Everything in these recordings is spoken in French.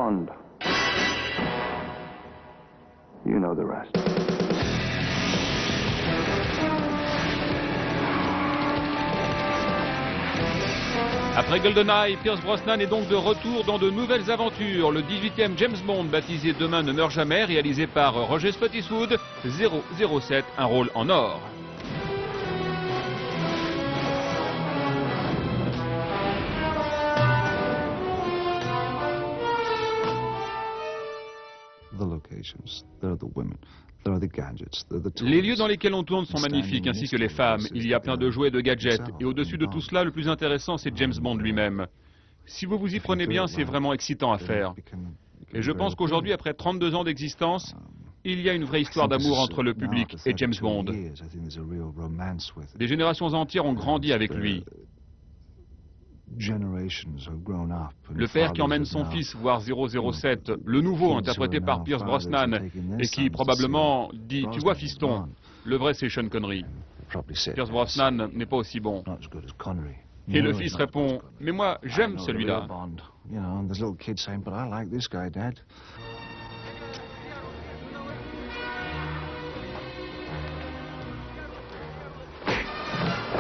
Bond. You know the rest. Après GoldenEye, Pierce Brosnan est donc de retour dans de nouvelles aventures. Le 18e James Bond, baptisé Demain ne meurt jamais, réalisé par Roger Spottiswoode, 007, un rôle en or. Les lieux dans lesquels on tourne sont magnifiques, ainsi que les femmes. Il y a plein de jouets et de gadgets. Et au-dessus de tout cela, le plus intéressant, c'est James Bond lui-même. Si vous vous y prenez bien, c'est vraiment excitant à faire. Et je pense qu'aujourd'hui, après 32 ans d'existence, il y a une vraie histoire d'amour entre le public et James Bond. Des générations entières ont grandi avec lui. Le père qui emmène son fils voir 007, le nouveau interprété par Pierce Brosnan, et qui probablement dit « Tu vois fiston, le vrai c'est Sean Connery. Pierce Brosnan n'est pas aussi bon. » Et le fils répond « Mais moi j'aime celui-là. »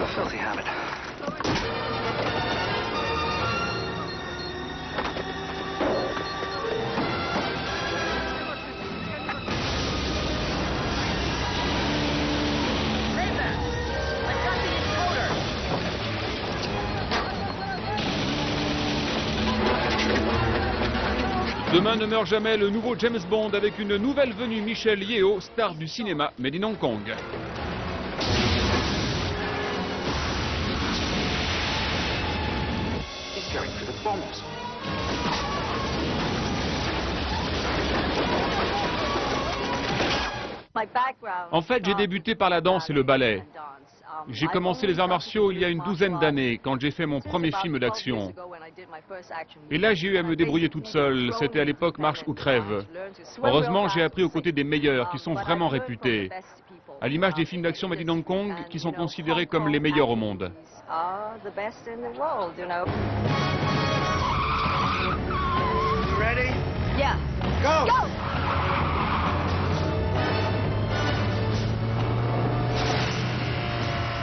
Filthy habit. Demain ne meurt jamais, le nouveau James Bond avec une nouvelle venue, Michelle Yeoh, star du cinéma made in Hong Kong. En fait, j'ai débuté par la danse et le ballet. J'ai commencé les arts martiaux il y a une douzaine d'années, quand j'ai fait mon premier film d'action. Et là, j'ai eu à me débrouiller toute seule. C'était à l'époque Marche ou crève. Heureusement, j'ai appris aux côtés des meilleurs, qui sont vraiment réputés. À l'image des films d'action made in Hong Kong, qui sont considérés comme les meilleurs au monde. Ready? Yeah. Go! Go!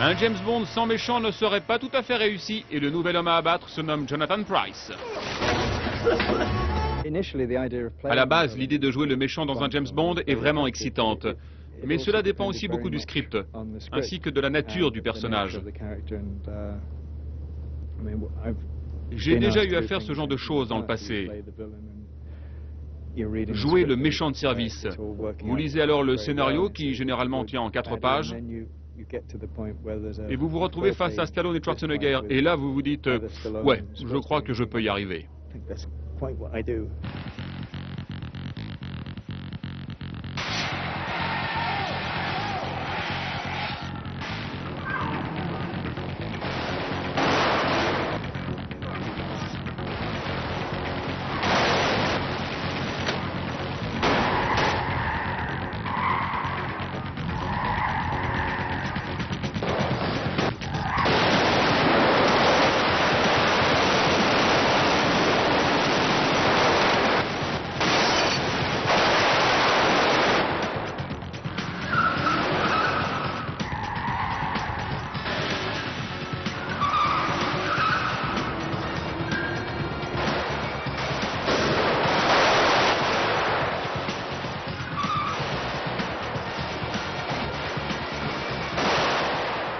Un James Bond sans méchant ne serait pas tout à fait réussi et le nouvel homme à abattre se nomme Jonathan Pryce. À la base, l'idée de jouer le méchant dans un James Bond est vraiment excitante. Mais cela dépend aussi beaucoup du script, ainsi que de la nature du personnage. J'ai déjà eu à faire ce genre de choses dans le passé. Jouer le méchant de service. Vous lisez alors le scénario qui généralement tient en 4 pages. Et vous vous retrouvez face à Stallone et Schwarzenegger. Et là, vous vous dites, ouais, je crois que je peux y arriver.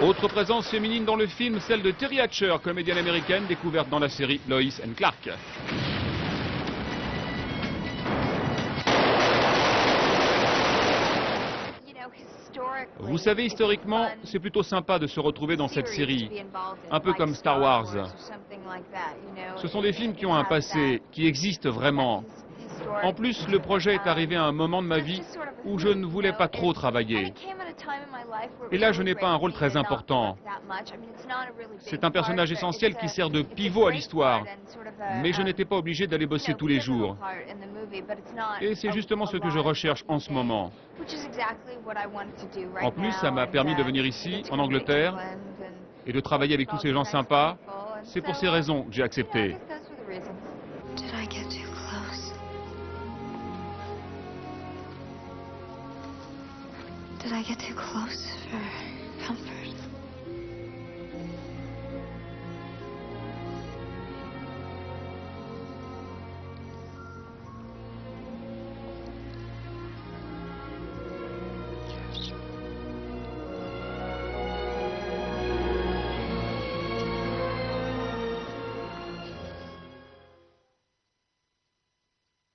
Autre présence féminine dans le film, celle de Terry Hatcher, comédienne américaine découverte dans la série Lois and Clark. Vous savez, historiquement, c'est plutôt sympa de se retrouver dans cette série, un peu comme Star Wars. Ce sont des films qui ont un passé, qui existent vraiment. En plus, le projet est arrivé à un moment de ma vie où je ne voulais pas trop travailler. Et là, je n'ai pas un rôle très important. C'est un personnage essentiel qui sert de pivot à l'histoire. Mais je n'étais pas obligé d'aller bosser tous les jours. Et c'est justement ce que je recherche en ce moment. En plus, ça m'a permis de venir ici, en Angleterre, et de travailler avec tous ces gens sympas. C'est pour ces raisons que j'ai accepté. Did I get too close for comfort?